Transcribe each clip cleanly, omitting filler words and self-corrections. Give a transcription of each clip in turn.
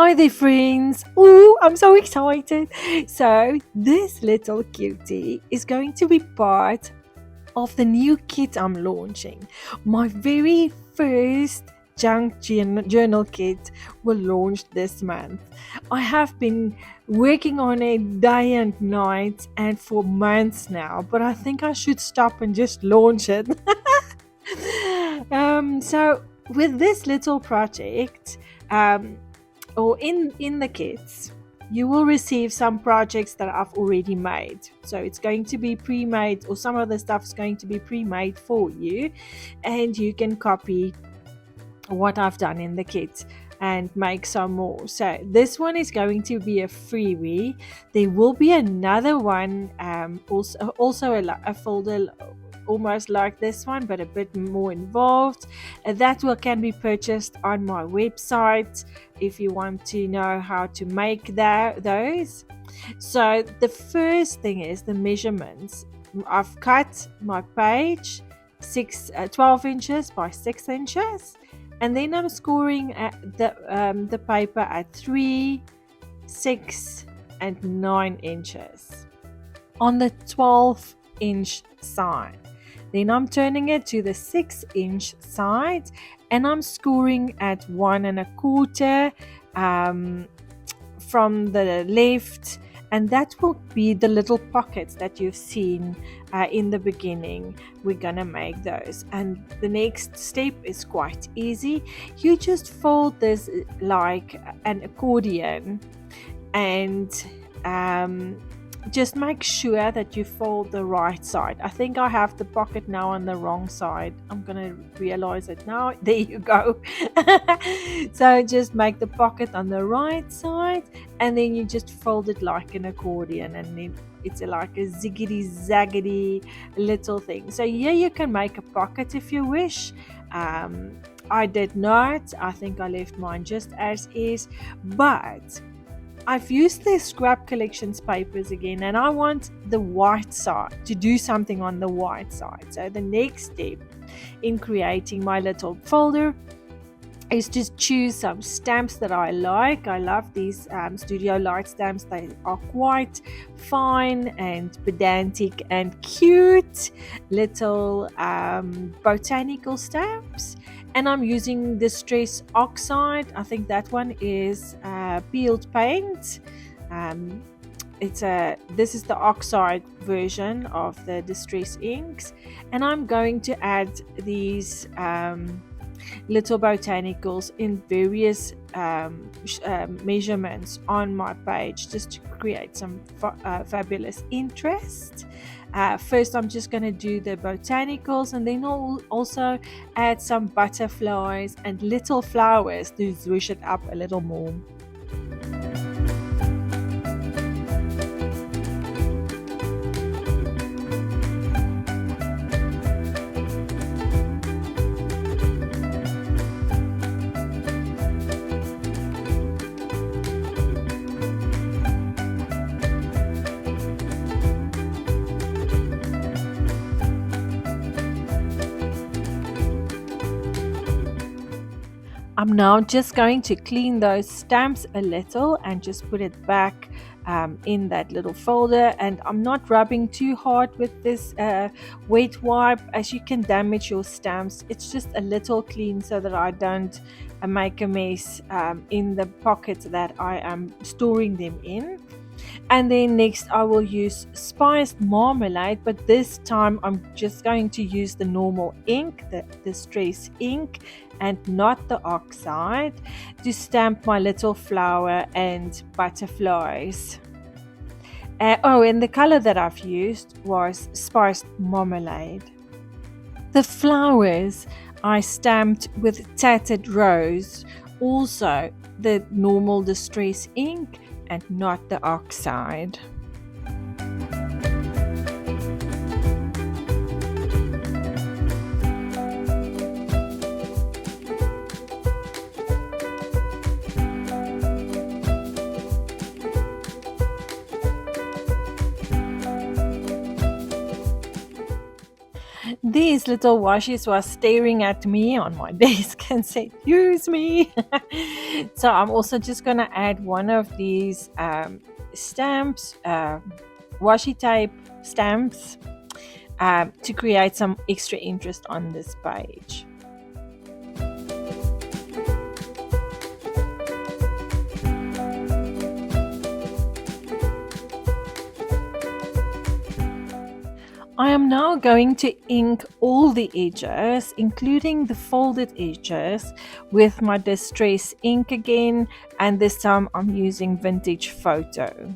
Hi there, friends. Oh, I'm so excited. So, this little cutie is going to be part of the new kit I'm launching. My very first journal kit will launch this month. I have been working on it day and night and for months now, but I think I should stop and just launch it. So, with this little project, um, or in the kits, you will receive some projects that I've already made. So it's going to be pre-made, or some of the stuff is going to be pre-made for you, and you can copy what I've done in the kit and make some more. So this one is going to be a freebie. There will be another one, also a folder almost like this one, but a bit more involved. That will can be purchased on my website if you want to know how to make those. So the first thing is the measurements. I've cut my page 12 inches by 6 inches, and then I'm scoring at the paper at 3, 6, and 9 inches on the 12-inch side. Then I'm turning it to the 6-inch side, and I'm scoring at 1 1/4 from the left, and that will be the little pockets that you've seen in the beginning. We're gonna make those, and the next step is quite easy. You just fold this like an accordion, and just make sure that you fold the right side. I think I have the pocket now on the wrong side. I'm gonna realize it now. There you go. So just make the pocket on the right side, and then you just fold it like an accordion, and then it's like a ziggity zaggity little thing. So yeah, you can make a pocket if you wish. I did not. I think I left mine just as is, but I've used the Scrap Collections papers again, and I want the white side, to do something on the white side. So the next step in creating my little folder is just choose some stamps that I like. I love these Studio Light stamps. They are quite fine and pedantic and cute little botanical stamps. And I'm using Distress Oxide. I think that one is peeled paint. Um, this is the oxide version of the Distress inks, and I'm going to add these little botanicals in various measurements on my page, just to create some fabulous interest. First, I'm just going to do the botanicals, and then I'll also add some butterflies and little flowers to zwish it up a little more. I'm now just going to clean those stamps a little and just put it back in that little folder. And I'm not rubbing too hard with this wet wipe, as you can damage your stamps. It's just a little clean so that I don't make a mess in the pocket that I am storing them in. And then next I will use spiced marmalade, but this time I'm just going to use the normal ink, the Distress ink, and not the oxide, to stamp my little flower and butterflies. And the color that I've used was spiced marmalade. The flowers I stamped with tattered rose, also the normal Distress ink and not the oxide. These little washes were staring at me on my desk and said, "Use me." So I'm also just going to add one of these stamps, washi tape stamps, to create some extra interest on this page. I am now going to ink all the edges, including the folded edges, with my distress ink again, and this time I'm using Vintage Photo.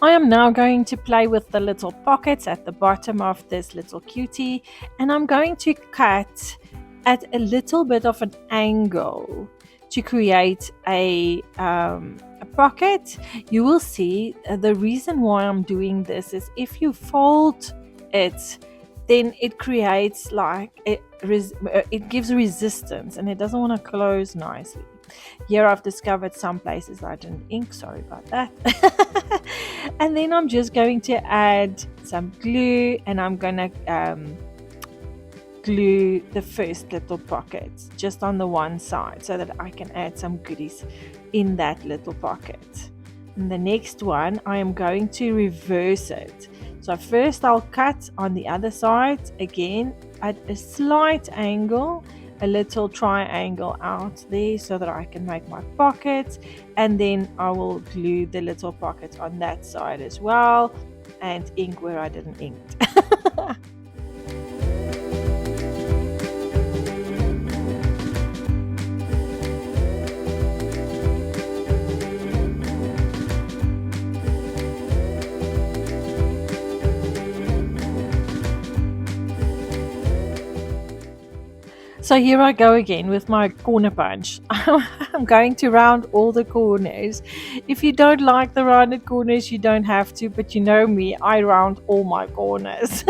I am now going to play with the little pockets at the bottom of this little cutie, and I'm going to cut at a little bit of an angle to create a pocket. You will see the reason why I'm doing this is if you fold it, then it creates it gives resistance and it doesn't want to close nicely. Here I've discovered some places I didn't ink, sorry about that. And then I'm just going to add some glue, and I'm going to glue the first little pocket just on the one side so that I can add some goodies in that little pocket. And the next one, I am going to reverse it. So first I'll cut on the other side again at a slight angle, a little triangle out there so that I can make my pocket, and then I will glue the little pocket on that side as well and ink where I didn't ink. So here I go again with my corner punch. I'm going to round all the corners. If you don't like the rounded corners, you don't have to, but you know me, I round all my corners.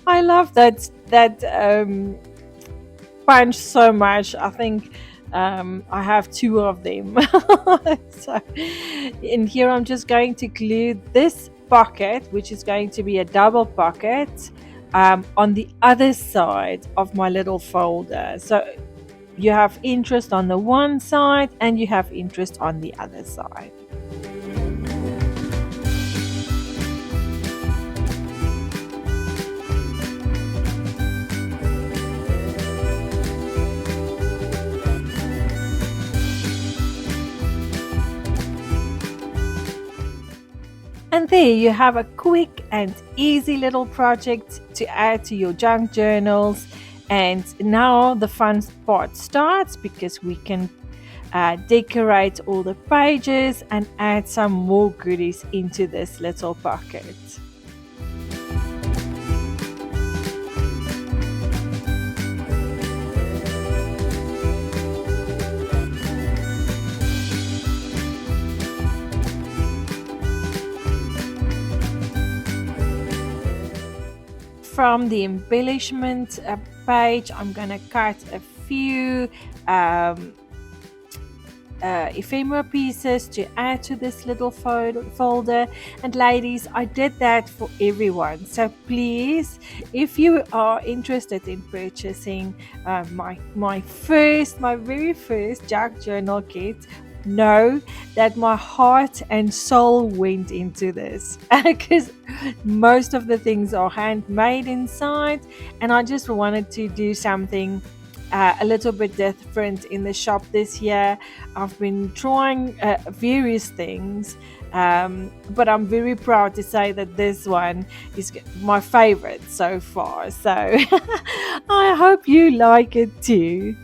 I love that punch so much. I think I have two of them. So in here I'm just going to glue this pocket, which is going to be a double pocket, on the other side of my little folder. So you have interest on the one side and you have interest on the other side. And there you have a quick and easy little project to add to your junk journals. And now the fun part starts, because we can decorate all the pages and add some more goodies into this little pocket. From the embellishment page, I'm going to cut a few ephemera pieces to add to this little folder. And ladies, I did that for everyone, so please, if you are interested in purchasing my very first junk journal kit, know that my heart and soul went into this, because most of the things are handmade inside, and I just wanted to do something a little bit different in the shop this year. I've been trying various things, but I'm very proud to say that this one is my favorite so far. So I hope you like it too.